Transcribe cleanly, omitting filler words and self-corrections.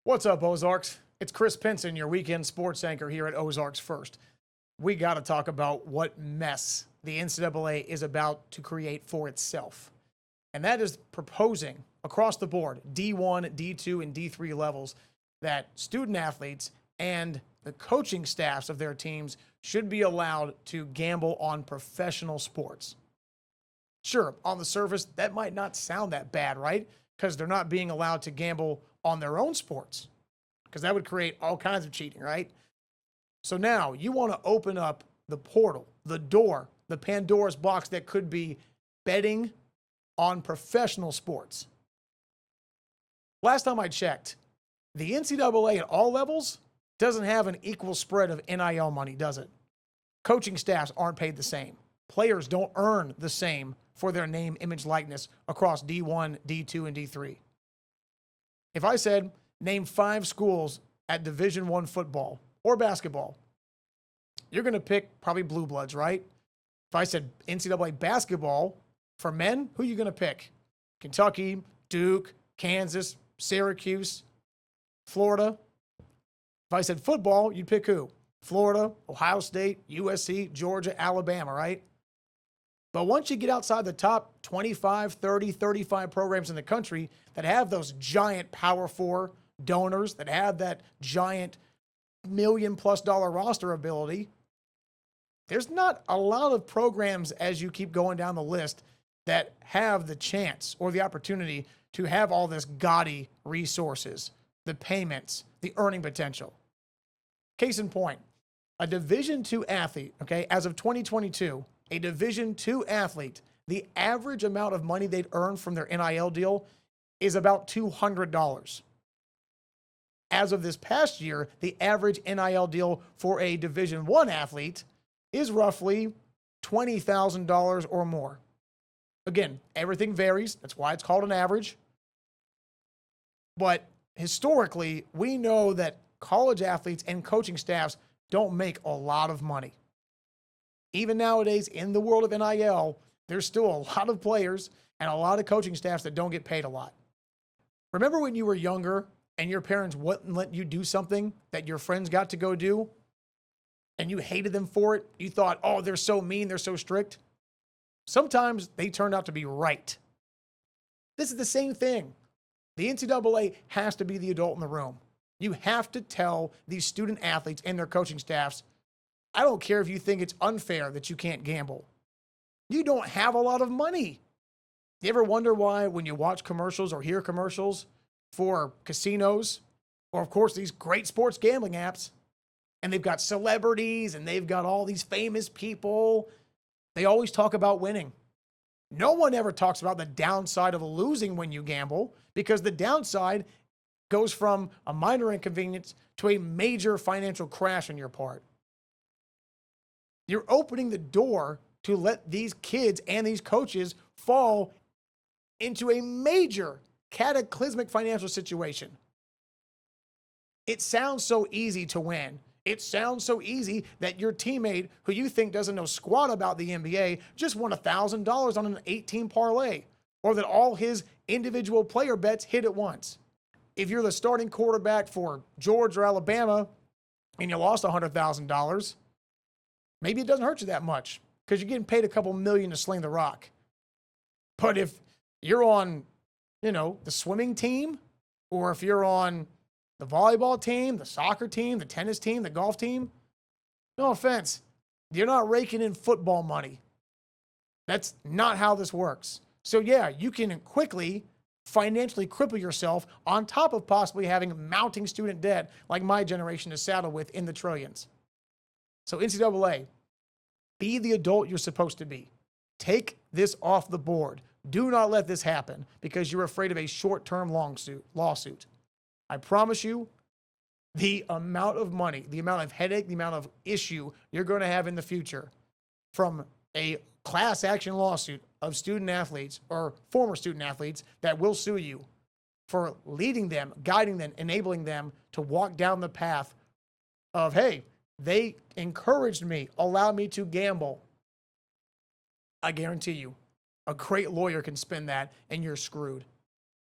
What's up, Ozarks? It's Chris Pinson, your weekend sports anchor here at Ozarks First. We got to talk about what mess the NCAA is about to create for itself. And that is proposing across the board, D1, D2, and D3 levels, that student athletes and the coaching staffs of their teams should be allowed to gamble on professional sports. Sure, on the surface, that might not sound that bad, right? Because they're not being allowed to gamble on their own sports, because that would create all kinds of cheating, right? So now you want to open up the portal, the door, the Pandora's box that could be betting on professional sports. Last time I checked, the NCAA at all levels doesn't have an equal spread of NIL money, does it? Coaching staffs aren't paid the same. Players don't earn the same for their name, image, likeness across D1, D2, and D3. If I said, name 5 schools at Division I football or basketball, you're going to pick probably Blue Bloods, right? If I said NCAA basketball for men, who are you going to pick? Kentucky, Duke, Kansas, Syracuse, Florida. If I said football, you'd pick who? Florida, Ohio State, USC, Georgia, Alabama, right? But once you get outside the top 25, 30, 35 programs in the country that have those giant Power 4 donors, that have that giant $1 million+ roster ability, there's not a lot of programs as you keep going down the list that have the chance or the opportunity to have all this gaudy resources, the payments, the earning potential. Case in point, a Division II athlete, okay, as of 2022, a Division II athlete, the average amount of money they'd earn from their NIL deal is about $200. As of this past year, the average NIL deal for a Division I athlete is roughly $20,000 or more. Again, everything varies. That's why it's called an average. But historically, we know that college athletes and coaching staffs don't make a lot of money. Even nowadays, in the world of NIL, there's still a lot of players and a lot of coaching staffs that don't get paid a lot. Remember when you were younger and your parents wouldn't let you do something that your friends got to go do, and you hated them for it? You thought, oh, they're so mean, they're so strict. Sometimes they turned out to be right. This is the same thing. The NCAA has to be the adult in the room. You have to tell these student athletes and their coaching staffs, I don't care if you think it's unfair that you can't gamble. You don't have a lot of money. You ever wonder why when you watch commercials or hear commercials for casinos, or of course these great sports gambling apps, and they've got celebrities and they've got all these famous people, they always talk about winning. No one ever talks about the downside of losing when you gamble, because the downside goes from a minor inconvenience to a major financial crash on your part. You're opening the door to let these kids and these coaches fall into a major cataclysmic financial situation. It sounds so easy to win. It sounds so easy that your teammate, who you think doesn't know squat about the NBA, just won $1,000 on an 18 parlay, or that all his individual player bets hit at once. If you're the starting quarterback for Georgia or Alabama and you lost $100,000, maybe it doesn't hurt you that much because you're getting paid a couple million to sling the rock. But if you're on, the swimming team, or if you're on the volleyball team, the soccer team, the tennis team, the golf team, no offense, you're not raking in football money. That's not how this works. So yeah, you can quickly financially cripple yourself on top of possibly having mounting student debt like my generation is saddled with in the trillions. So NCAA, be the adult you're supposed to be. Take this off the board. Do not let this happen because you're afraid of a short-term lawsuit. I promise you, the amount of money, the amount of headache, the amount of issue you're going to have in the future from a class action lawsuit of student athletes or former student athletes that will sue you for leading them, guiding them, enabling them to walk down the path of, hey, they encouraged me, allowed me to gamble. I guarantee you, a great lawyer can spin that and you're screwed.